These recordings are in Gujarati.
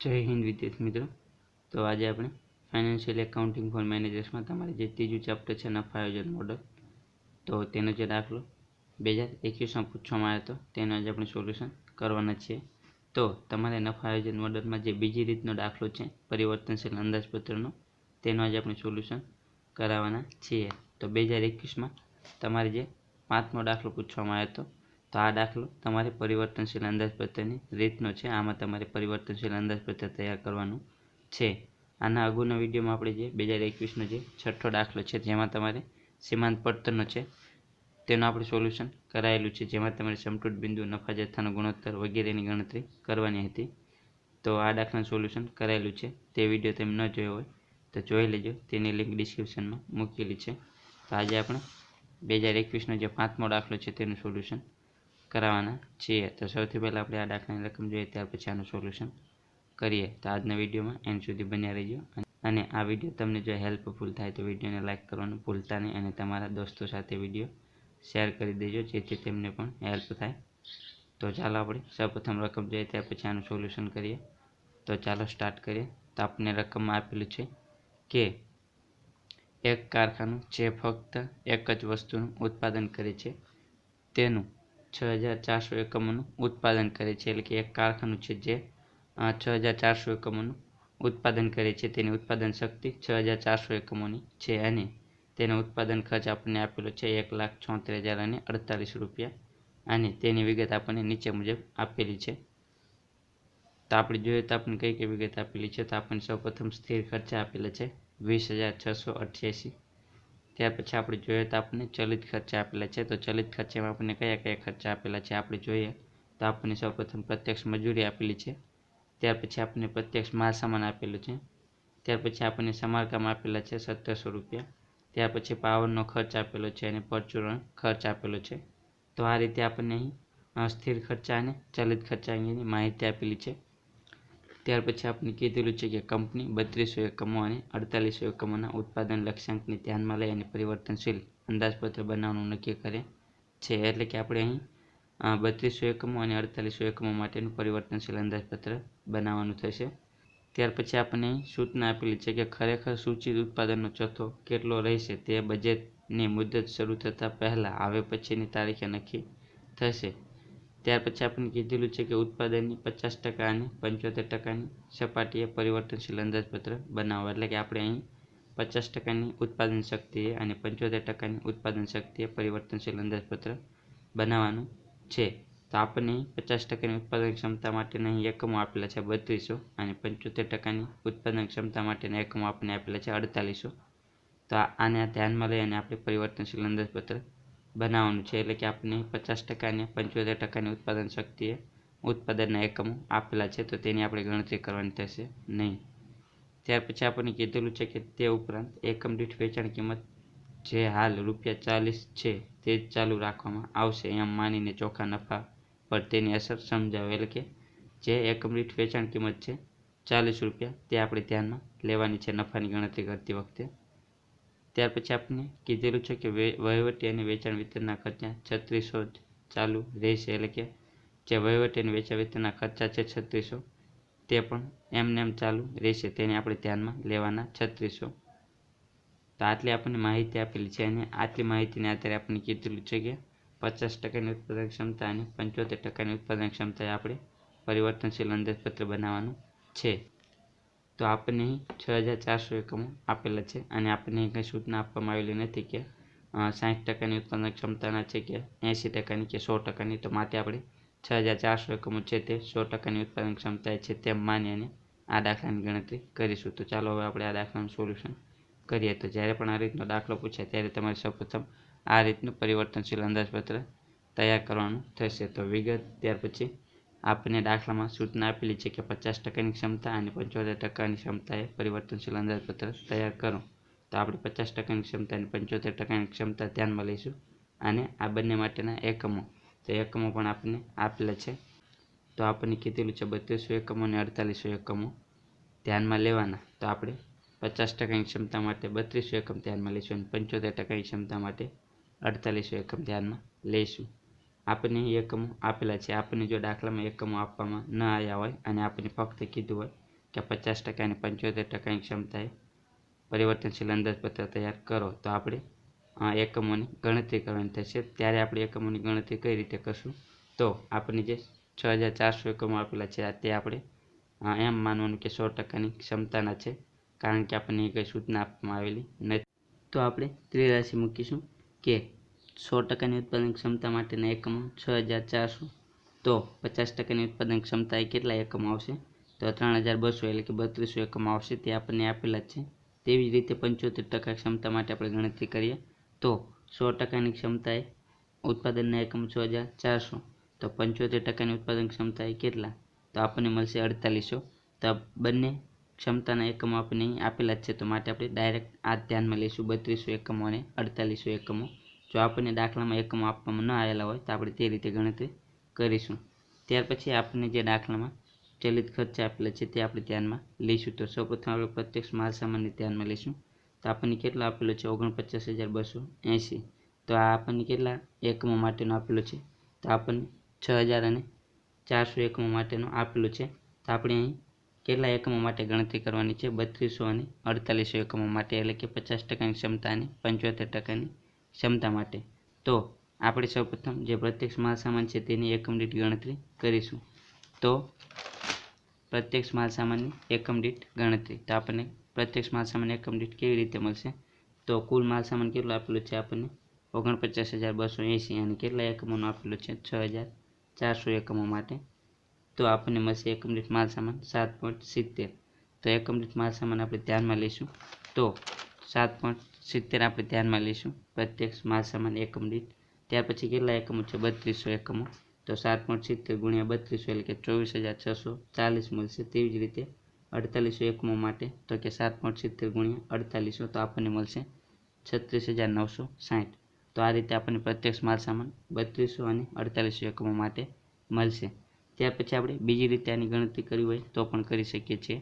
જય હિન્દ વિદ્યાર્થી મિત્રો। તો આજે આપણે ફાઇનાન્શિયલ એકાઉન્ટિંગ ફોર મેનેજર્સમાં તમારે જે ત્રીજું ચેપ્ટર છે નફા આયોજન મોડલ, તો તેનો જે દાખલો 2021માં પૂછવામાં આવ્યો હતો તેનો આજે આપણે સોલ્યુશન કરવાના છીએ। તો તમારે નફા આયોજન મોડલમાં જે બીજી રીતનો દાખલો છે પરિવર્તનશીલ અંદાજપત્રનો, તેનો આજે આપણે સોલ્યુશન કરાવવાના છીએ। તો 2021માં તમારે જે 5મો દાખલો પૂછવામાં આવ્યો હતો, તો આ દાખલો તમારે પરિવર્તનશીલ અંદાજપત્રની રીતનો છે। આમાં તમારે પરિવર્તનશીલ અંદાજપત્ર તૈયાર કરવાનું છે। આના અગાઉના વિડીયોમાં આપણે જે 2021નો જે 6ઠ્ઠો દાખલો છે, જેમાં તમારે સીમાંત પડતરનો છે તેનું આપણે સોલ્યુશન કરાયેલું છે, જેમાં તમારે સમતૂર બિંદુ, નફા જથ્થાનો ગુણોત્તર વગેરેની ગણતરી કરવાની હતી। તો આ દાખલાનું સોલ્યુશન કરાયેલું છે, તે વિડીયો તમે ન જોયો હોય તો જોઈ લેજો, તેની લિંક ડિસ્ક્રિપ્શનમાં મૂકેલી છે। તો આજે આપણે 2021નો જે 5મો દાખલો છે તેનું સોલ્યુશન કરાવવાના છીએ। તો સૌથી પહેલાં આપણે આ દાખલાની રકમ જોઈએ, ત્યાર પછી આનું સોલ્યુશન કરીએ। તો આજના વિડીયોમાં એન્ડ સુધી બન્યા રહેજો, અને આ વિડીયો તમને જો હેલ્પફુલ થાય તો વિડીયોને લાઇક કરવાનું ભૂલતા નહીં, અને તમારા દોસ્તો સાથે વિડીયો શેર કરી દેજો, જેથી તેમને પણ હેલ્પ થાય। તો ચાલો આપણે સૌપ્રથમ રકમ જોઈએ, ત્યાર પછી આનું સોલ્યુશન કરીએ। તો ચાલો સ્ટાર્ટ કરીએ। તો આપણને રકમમાં આપેલું છે કે એક કારખાનું જે ફક્ત એક જ વસ્તુનું ઉત્પાદન કરે છે, તેનું 6400 એકમોનું ઉત્પાદન કરે છે। એટલે કે એક કારખાનું છે જે 6400 એકમોનું ઉત્પાદન કરે છે, તેની ઉત્પાદન શક્તિ 6400 એકમોની છે, અને તેનો ઉત્પાદન ખર્ચ આપણને આપેલો છે 1,76,048 રૂપિયા, અને તેની વિગત આપણને નીચે મુજબ આપેલી છે। તો આપણે જોઈએ તો આપણને કઈ કઈ વિગત આપેલી છે, તો આપણને સૌપ્રથમ સ્થિર ખર્ચા આપેલા છે 20,688। ત્યાર પછી આપણે જોઈએ તો આપણને ચલિત ખર્ચા આપેલા છે। તો ચલિત ખર્ચામાં આપણને કયા કયા ખર્ચા આપેલા છે આપણે જોઈએ તો આપણને સૌપ્રથમ પ્રત્યક્ષ મજૂરી આપેલી છે, ત્યાર પછી આપણને પ્રત્યક્ષ માલ સામાન આપેલું છે, ત્યાર પછી આપણને સમારકામ આપેલા છે 1700 રૂપિયા, ત્યાર પછી પાવરનો ખર્ચ આપેલો છે અને પરચુરણ ખર્ચ આપેલો છે। તો આ રીતે આપણને અહીં સ્થિર ખર્ચા અને ચલિત ખર્ચા અંગેની માહિતી આપેલી છે। ત્યાર પછી આપણે કીધેલું છે કે કંપની 3200 એકમો અને 4800 એકમોના ઉત્પાદન લક્ષ્યાંકને ધ્યાનમાં લઈ અને પરિવર્તનશીલ અંદાજપત્ર બનાવવાનું નક્કી કરે છે। એટલે કે આપણે અહીં 3200 એકમો અને 4800 એકમો માટેનું પરિવર્તનશીલ અંદાજપત્ર બનાવવાનું થશે। ત્યાર પછી આપણને અહીં સૂચના આપેલી છે કે ખરેખર સૂચિત ઉત્પાદનનો જથ્થો કેટલો રહેશે તે બજેટની મુદત શરૂ થતાં પહેલાં આવે પછીની તારીખે નક્કી થશે। ત્યાર પછી આપણને કીધેલું છે કે ઉત્પાદનની 50% અને 75%ની સપાટીએ પરિવર્તનશીલ અંદાજપત્ર બનાવો। એટલે કે આપણે અહીં 50%ની ઉત્પાદન શક્તિએ અને 75%ની ઉત્પાદન શક્તિએ પરિવર્તનશીલ અંદાજપત્ર બનાવવાનું છે। તો આપણને 50%ની ઉત્પાદન ક્ષમતા માટેના અહીં એકમો આપેલા છે 3200, અને 75%ની ઉત્પાદન ક્ષમતા માટેના એકમો આપણને આપેલા છે 4800। તો આને ધ્યાનમાં લઈ અને આપણે પરિવર્તનશીલ અંદાજપત્ર બનાવવાનું છે। એટલે કે આપણે 50% અને 75%ની ઉત્પાદન શક્તિએ ઉત્પાદનના એકમો આપેલા છે, તો તેની આપણે ગણતરી કરવાની થશે નહીં। ત્યાર પછી આપણને કીધેલું છે કે તે ઉપરાંત એકમ દીઠ વેચાણ કિંમત જે હાલ ₹40 છે તે જ ચાલુ રાખવામાં આવશે, એમ માનીને ચોખ્ખા નફા પર તેની અસર સમજાવો। એટલે કે જે એકમ દીઠ વેચાણ કિંમત છે 40 રૂપિયા, તે આપણે ધ્યાનમાં લેવાની છે નફાની ગણતરી કરતી વખતે। ત્યાર પછી આપણે કીધેલું છે કે વહીવટી અને વેચાણ વિતરણના ખર્ચા 3600 જ ચાલુ રહેશે। એટલે કે જે વહીવટી અને વેચાણ વિતરણના ખર્ચા છે 3600, તે પણ એમને એમ ચાલુ રહેશે, તેને આપણે ધ્યાનમાં લેવાના 3600। તો આટલી આપણને માહિતી આપેલી છે, અને આટલી માહિતીને આધારે આપણને કીધેલું છે કે 50%ની ઉત્પાદન ક્ષમતા અને 75%ની ઉત્પાદન ક્ષમતાએ આપણે પરિવર્તનશીલ અંદાજપત્ર બનાવવાનું છે। તો આપણને અહીં 6400 એકમો આપેલા છે, અને આપણને અહીં કંઈ સૂચના આપવામાં આવેલી નથી કે 60%ની ઉત્પાદન ક્ષમતાના છે કે 80%ની કે 100%ની। તો માટે આપણે 6400 એકમો છે તે 100%ની ઉત્પાદન ક્ષમતાએ છે તેમ માની અને આ દાખલાની ગણતરી કરીશું। તો ચાલો હવે આપણે આ દાખલાનું સોલ્યુશન કરીએ। તો જ્યારે પણ આ રીતનો દાખલો પૂછાય ત્યારે તમારે સૌપ્રથમ આ રીતનું પરિવર્તનશીલ અંદાજપત્ર તૈયાર કરવાનું થશે। તો વિગત ત્યાર પછી આપણને દાખલામાં સૂચના આપેલી છે કે 50%ની ક્ષમતા અને 75%ની ક્ષમતાએ પરિવર્તનશીલ અંદાજપત્ર તૈયાર કરો। તો આપણે 50%ની ક્ષમતા અને 75%ની ક્ષમતા ધ્યાનમાં લઈશું, અને આ બંને માટેના એકમો, તો એકમો પણ આપણને આપેલા છે। તો આપણને કીધેલું છે 3200 એકમો અને 4800 એકમો ધ્યાનમાં લેવાના। તો આપણે 50%ની ક્ષમતા માટે 3200 એકમ ધ્યાનમાં લઈશું, અને 75%ની ક્ષમતા માટે 4800 એકમ ધ્યાનમાં લઈશું। આપણને એકમો આપેલા છે, આપણને જો દાખલામાં એકમો આપવામાં ન આવ્યા હોય અને આપણને ફક્ત કીધું હોય કે 50% અને 75% ક્ષમતાએ પરિવર્તનશીલ અંદાજપત્ર તૈયાર કરો. તો આપણે એકમોની ગણતરી કરવાની થશે. ત્યારે આપણે એકમોની ગણતરી કઈ રીતે કરશું? તો આપણને જે 6400 એકમો આપેલા છે તે આપણે એમ માનવાનું કે 100%ની ક્ષમતાના છે, કારણ કે આપણને કંઈ સૂચના આપવામાં આવેલી નથી. તો આપણે ત્રિરાશિ મૂકીશું કે 100%ની ઉત્પાદન ક્ષમતા માટેના એકમો 6400, તો 50%ની ઉત્પાદન ક્ષમતા એ કેટલા એકમો આવશે? તો 3200 એટલે કે 3200 એકમો આવશે. તે આપણને આપેલા જ છે. તેવી જ રીતે 75% ક્ષમતા માટે આપણે ગણતરી કરીએ તો 100%ની ક્ષમતાએ ઉત્પાદનના એકમો 6400, તો 75%ની ઉત્પાદન ક્ષમતા એ કેટલા? તો આપણને મળશે 4800. તો બંને ક્ષમતાના એકમો આપણને અહીં આપેલા જ છે, તો માટે આપણે ડાયરેક્ટ આ ધ્યાનમાં લઈશું 3200 એકમો અને 4800 એકમો. જો આપણને દાખલામાં એકમો આપવામાં ન આવેલા હોય તો આપણે તે રીતે ગણતરી કરીશું. ત્યાર પછી આપણને જે દાખલામાં ચલિત ખર્ચ આપેલા છે તે આપણે ધ્યાનમાં લઈશું. તો સૌપ્રથમ આપણે પ્રત્યક્ષ માલ સામાનને ધ્યાનમાં લઈશું. તો આપણને કેટલો આપેલો છે? 49280. તો આ આપણને કેટલા એકમો માટેનો આપેલો છે? તો આપણને 6400 એકમો માટેનો આપેલો છે. તો આપણે અહીં કેટલા એકમો માટે ગણતરી કરવાની છે? 3200 અને 4800 એકમો માટે, એટલે કે 50%ની ક્ષમતા અને 75%ની ક્ષમતા માટે. તો આપણે સૌપ્રથમ જે પ્રત્યક્ષ માલ સામાન છે તેની એકમ દીઠ ગણતરી કરીશું. તો પ્રત્યક્ષ માલ સામાનની એકમ દીઠ ગણતરી. તો આપણને પ્રત્યક્ષ માલ સામાન એકમ દીઠ કેવી રીતે મળશે? તો કુલ માલ સામાન કેટલો આપેલો છે આપણને? 49280 અને કેટલા એકમોનો આપેલો છે? 6400 એકમો માટે. તો આપણને મળશે એકમ દીઠ માલ સામાન 7.70. તો એકમ દીઠ માલ સામાન આપણે ધ્યાનમાં લઈશું તો 7.70 આપણે ધ્યાનમાં લઈશું પ્રત્યક્ષ માલ સામાન એકમ દીઠ. ત્યાર પછી કેટલા એકમો છે? 3200 એકમો. તો 7.70 ગુણ્યા 3200 એટલે કે 24640 મળશે. તેવી જ રીતે 4800 એકમો માટે તો કે 7.70 ગુણ્યા 4800, તો આપણને મળશે 36960. તો આ રીતે આપણને પ્રત્યક્ષ માલ સામાન 3200 અને 4800 એકમો માટે મળશે. ત્યાર પછી આપણે બીજી રીતે આની ગણતરી કરવી હોય તો પણ કરી શકીએ છીએ.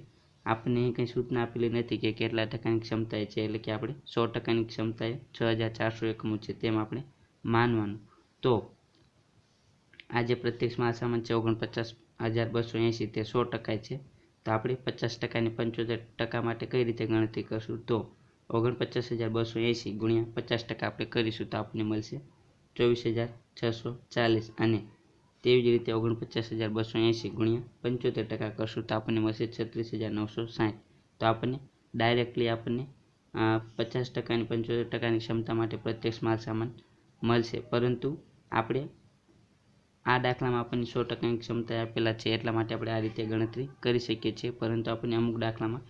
આપણને અહીં કંઈ સૂચના આપેલી નથી કે કેટલા ટકાની ક્ષમતાએ છે, એટલે કે આપણે 100%ની ક્ષમતાએ 6400 એકમો છે તેમ આપણે માનવાનું. તો આ જે પ્રત્યક્ષ માલ સામાન છે 49280 તે 100% છે. તો આપણે 50% અને 75% માટે કઈ રીતે ગણતરી કરશું? તો 49280 ગુણ્યા 50% આપણે કરીશું તો આપણને મળશે 24640. અને તેવી જ રીતે 49280 ગુણ્યા 75% કરશું તો આપણને મળશે 36960. તો આપણને ડાયરેક્ટલી આપણને 50% અને 75%ની ક્ષમતા માટે પ્રત્યક્ષ માલ સામાન મળશે. પરંતુ આપણે આ દાખલામાં આપણને 100%ની ક્ષમતા આપેલા છે એટલા માટે આપણે આ રીતે ગણતરી કરી શકીએ છીએ. પરંતુ આપણને અમુક દાખલામાં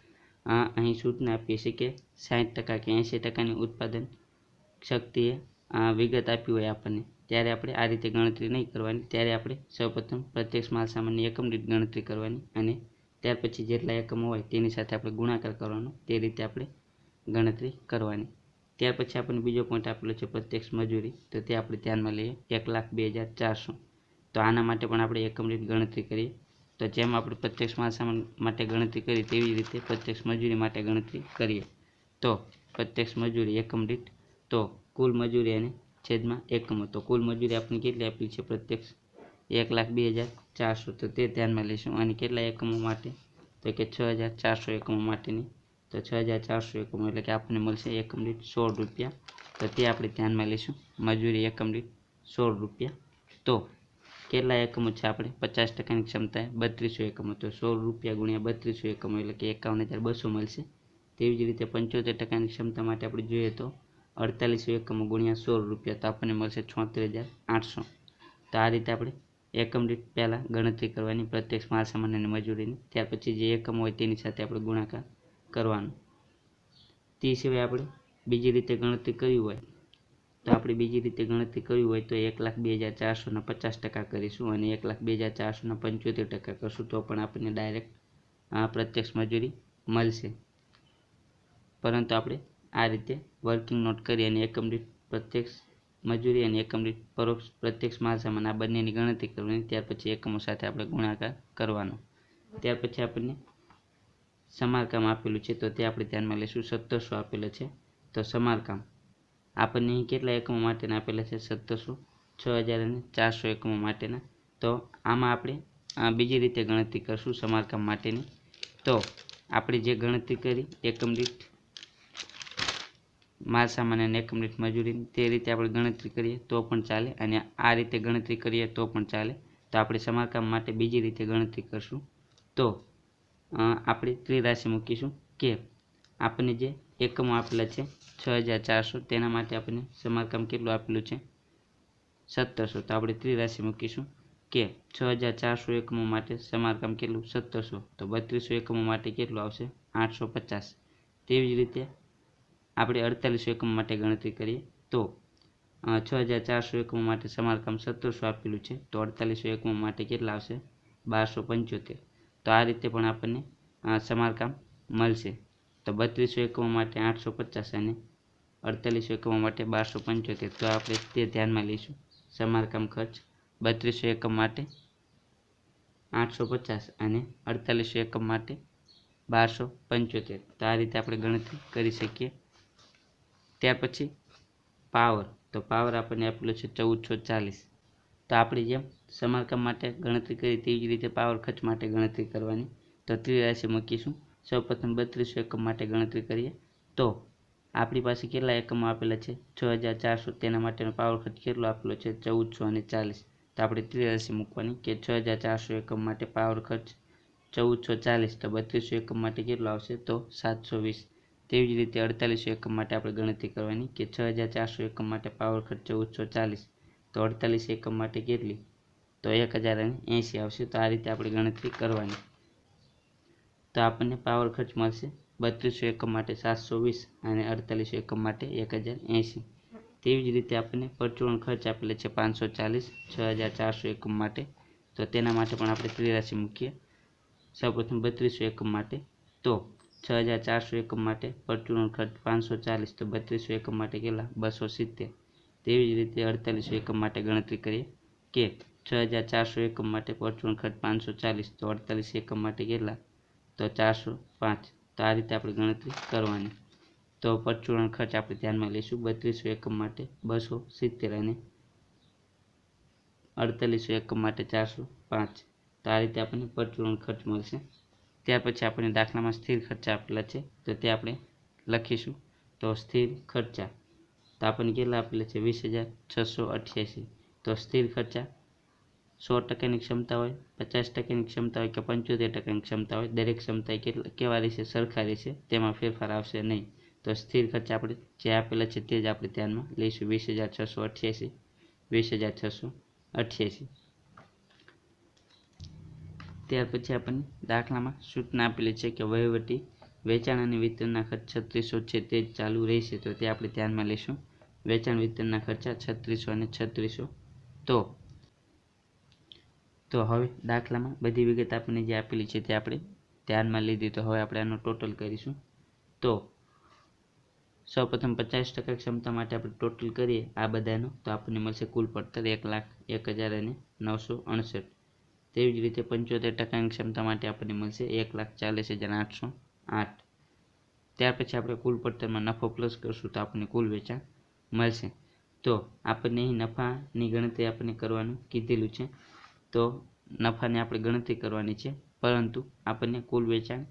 અહીં સૂચના આપીએ છીએ કે 60% કે 80%ની ઉત્પાદન શક્તિએ વિગત આપી હોય આપણને, ત્યારે આપણે આ રીતે ગણતરી નહીં કરવાની. ત્યારે આપણે સૌપ્રથમ પ્રત્યક્ષ માલ સામાનની એકમ દીઠ ગણતરી કરવાની અને ત્યાર પછી જેટલા એકમો હોય તેની સાથે આપણે ગુણાકાર કરવાનો, તે રીતે આપણે ગણતરી કરવાની. ત્યાર પછી આપણને બીજો પોઈન્ટ આપેલો છે પ્રત્યક્ષ મજૂરી. તો તે આપણે ધ્યાનમાં લઈએ 1,02,400. તો આના માટે પણ આપણે એકમ દીઠ ગણતરી કરીએ. તો જેમ આપણે પ્રત્યક્ષ માલ સામાન માટે ગણતરી કરી તેવી રીતે પ્રત્યક્ષ મજૂરી માટે ગણતરી કરીએ. તો પ્રત્યક્ષ મજૂરી એકમ દીઠ, તો કુલ મજૂરી અને છેદમાં એકમો. તો કુલ મજૂરી આપણે કેટલી આપેલી છે પ્રત્યક્ષ? 1,02,400. તો તે ધ્યાનમાં લઈશું. અને કેટલા એકમો માટે? તો કે 6400 એકમો માટેની. તો 6400 એકમો એટલે કે આપણને મળશે એકમ દીઠ 16 રૂપિયા. તો તે આપણે ધ્યાનમાં લઈશું. મજૂરી એકમ દીઠ 16 રૂપિયા. તો કેટલા એકમો છે આપણે? 50%ની ક્ષમતાએ 3200 એકમો. તો 16 રૂપિયા ગુણ્યા 3200 એકમો એટલે કે 51200 મળશે. તેવી જ રીતે 75%ની ક્ષમતા માટે આપણે જોઈએ તો 4800 એકમો ગુણ્યા 16 રૂપિયા, તો આપણને મળશે 76800. તો આ રીતે આપણે એકમ દીઠ પહેલાં ગણતરી કરવાની પ્રત્યક્ષ માલ સામાન અને મજૂરીની. ત્યાર પછી જે એકમો હોય તેની સાથે આપણે ગુણાકાર કરવાનો. તે સિવાય આપણે બીજી રીતે ગણતરી કરવી હોય તો આપણે બીજી રીતે ગણતરી કરવી હોય તો 1,02,400ના 50% કરીશું અને 1,02,400ના 75% કરશું તો પણ આપણને ડાયરેક્ટ પ્રત્યક્ષ મજૂરી મળશે. પરંતુ આપણે આ રીતે વર્કિંગ નોટ કરી અને એકમ દીઠ પ્રત્યક્ષ મજૂરી અને એકમ દીઠ પરોક્ષ પ્રત્યક્ષ માલ સામાન આ બંનેની ગણતરી કરવાની. ત્યાર પછી એકમો સાથે આપણે ગુણાકાર કરવાનો. ત્યાર પછી આપણને સમારકામ આપેલું છે તો તે આપણે ધ્યાનમાં લઈશું. 1700 આપેલા છે. તો સમારકામ આપણને કેટલા એકમો માટેના આપેલા છે? 1700, 6400 એકમો માટેના. તો આમાં આપણે બીજી રીતે ગણતરી કરશું સમારકામ માટેની. તો તો આપણે જે ગણતરી કરી એકમ દીઠ માલ સામાન અને એકમ દીઠ મજૂરી તે રીતે આપણે ગણતરી કરીએ તો પણ ચાલે, અને આ રીતે ગણતરી કરીએ તો પણ ચાલે. તો આપણે સમારકામ માટે બીજી રીતે ગણતરી કરશું. તો આપણે ત્રિરાશિ મૂકીશું કે આપણને જે એકમો આપેલા છે 6400, તેના માટે આપણને સમારકામ કેટલું આપેલું છે 1700. તો આપણે ત્રિરાશિ મૂકીશું કે 6400 એકમો માટે સમારકામ કેટલું 1700. તો 3200 એકમો માટે કેટલું આવશે 850. તેવી જ રીતે આપણે 4800 એકમો માટે ગણતરી કરીએ તો 6400 એકમો માટે સમારકામ 1700 આપેલું છે. તો 4800 એકમો માટે કેટલા આવશે 1275. તો આ રીતે પણ આપણને સમારકામ મળશે. તો 3200 એકમો માટે 850 અને 4800 એકમો માટે 1275. તો આપણે તે ધ્યાનમાં લઈશું. સમારકામ ખર્ચ 3200 એકમ માટે 850 અને 4800 એકમ માટે 1275. તો આ રીતે આપણે ગણતરી કરી શકીએ. ત્યાર પછી પાવર. તો પાવર આપણને આપેલો છે 1440. તો આપણે જેમ સમારકામ માટે ગણતરી કરી તેવી જ રીતે પાવર ખર્ચ માટે ગણતરી કરવાની. તો ત્રિરાશિ મૂકીશું. સૌપ્રથમ 3200 એકમ માટે ગણતરી કરીએ તો આપણી પાસે કેટલા એકમો આપેલા છે 6400. તેના માટેનો પાવર ખર્ચ કેટલો આપેલો છે 1440. તો આપણે ત્રિરાશિ મૂકવાની કે 6400 એકમ માટે પાવર ખર્ચ 1440. તો 3200 એકમ માટે કેટલો આવશે તો 720. તેવી જ રીતે 4800 એકમ માટે આપણે ગણતરી કરવાની કે 6400 એકમ માટે પાવર ખર્ચ 1440. તો 48 એકમ માટે કેટલી તો 1080 આવશે. તો આ રીતે આપણે ગણતરી કરવાની. તો આપણને પાવર ખર્ચ મળશે 3200 એકમ માટે 720 અને 4800 એકમ માટે 1080. તેવી જ રીતે આપણને પરચુરણ ખર્ચ આપેલો છે 540 6400 એકમ માટે. તો તેના માટે પણ આપણે ત્રિરાશિ મૂકીએ. સૌપ્રથમ 3200 એકમ માટે તો 6400 એકમ માટે પરચુરણ ખર્ચ 540. તો 3200 એકમ માટે કેટલા 270. તેવી જ રીતે 4800 એકમ માટે ગણતરી કરીએ કે 6400 એકમ માટે પરચુરણ ખર્ચ 540. તો 48 એકમ માટે કેટલા તો 405. તો આ રીતે આપણે ગણતરી કરવાની. તો પરચુરણ ખર્ચ આપણે ધ્યાનમાં લઈશું. 3200 એકમ માટે 270 અને 4800 એકમ માટે 405. તો આ રીતે આપણને પરચુરણ ખર્ચ મળશે. ત્યાર પછી આપણે દાખલામાં સ્થિર ખર્ચા આપેલા છે તો તે આપણે લખીશું. તો સ્થિર ખર્ચા તો આપણને કેટલા આપેલા છે 20688. તો સ્થિર ખર્ચા 100%ની ક્ષમતા હોય, 50%ની ક્ષમતા હોય કે 75%ની ક્ષમતા હોય, દરેક ક્ષમતા કેવા રહેશે સરખા રહેશે, તેમાં ફેરફાર આવશે નહીં. તો સ્થિર ખર્ચા આપણે જે આપેલા છે તે જ આપણે ધ્યાનમાં લઈશું. 20688 20688. ત્યાર પછી આપણને દાખલામાં સૂચના આપેલી છે કે વહીવટી વેચાણ અને વિતરણના ખર્ચ 3600 છે તે જ ચાલુ રહેશે. તો તે આપણે ધ્યાનમાં લઈશું. વેચાણ વિતરણના ખર્ચા 3600 અને 3600. તો હવે દાખલામાં બધી વિગત આપણને જે આપેલી છે તે આપણે ધ્યાનમાં લીધી. તો હવે આપણે આનો ટોટલ કરીશું. તો સૌપ્રથમ 50% ક્ષમતા માટે આપણે ટોટલ કરીએ આ બધાનો તો આપણને મળશે કુલ પડતર 1,01,968. તેવી જ રીતે 75%ની ક્ષમતા માટે આપણને મળશે 1,40,808. ત્યાર પછી આપણે કુલ પડતરમાં નફો પ્લસ કરશું તો આપણને કુલ વેચાણ મળશે. તો આપણને અહીં નફાની ગણતરી આપણને કરવાનું કીધેલું છે. તો નફાની આપણે ગણતરી કરવાની છે, પરંતુ આપણને કુલ વેચાણ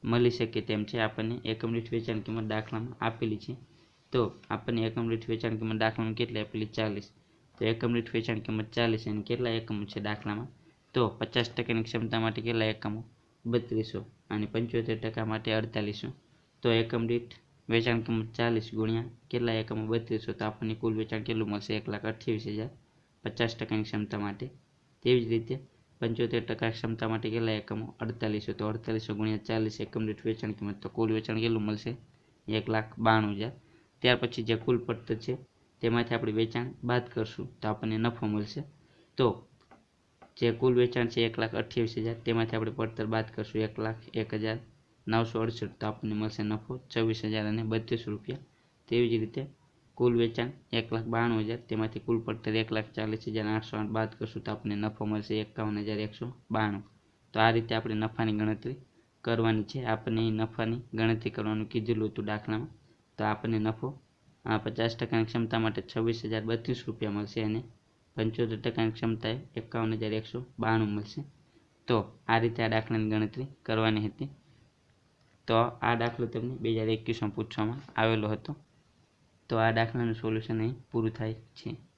મળી શકે તેમ છે. આપણને એકમ દીઠ વેચાણ કિંમત દાખલામાં આપેલી છે. તો આપણને એકમ દીઠ વેચાણ કિંમત દાખલામાં કેટલી આપેલી 40. તો એકમ દીઠ વેચાણ કિંમત 40 અને કેટલા એકમો છે દાખલામાં તો 50%ની ક્ષમતા માટે કેટલા એકમો 3200 અને 75% માટે 4800. તો એકમ દીઠ વેચાણ કિંમત 40 ગુણ્યા કેટલા એકમો 3200. તો આપણને કુલ વેચાણ કેટલું મળશે 1,28,000 50%ની ક્ષમતા માટે. તેવી જ રીતે 75% ક્ષમતા માટે કેટલા એકમો 4800. તો 4800 ગુણ્યા 40 એકમ દીઠ વેચાણ કિંમત. તો કુલ વેચાણ કેટલું મળશે 1,92,000. ત્યાર પછી જે કુલ પડતર છે તેમાંથી આપણે વેચાણ બાદ કરશું તો આપણને નફો મળશે. તો જે કુલ વેચાણ છે 1,28,000 તેમાંથી આપણે પડતર બાદ કરશું 1,01,968. તો આપણને મળશે નફો 24,032 રૂપિયા. તેવી જ રીતે કુલ વેચાણ 1,92,000 તેમાંથી કુલ પડતર 1,40,808 બાદ કરશું તો આપણને નફો મળશે 51,192. તો આ રીતે આપણે નફાની ગણતરી કરવાની છે. આપણને અહીં નફાની ગણતરી કરવાનું કીધેલું હતું દાખલામાં. તો આપણને નફો 50%ની ક્ષમતા માટે 26,032 રૂપિયા મળશે અને 75%ની ક્ષમતાએ 51,192 મળશે. તો તો આ રીતે આ દાખલાની ગણતરી કરવાની હતી. તો આ દાખલો તમને 2021માં પૂછવામાં આવેલો હતો. તો આ દાખલાનું સોલ્યુશન અહીં પૂરું થાય છે.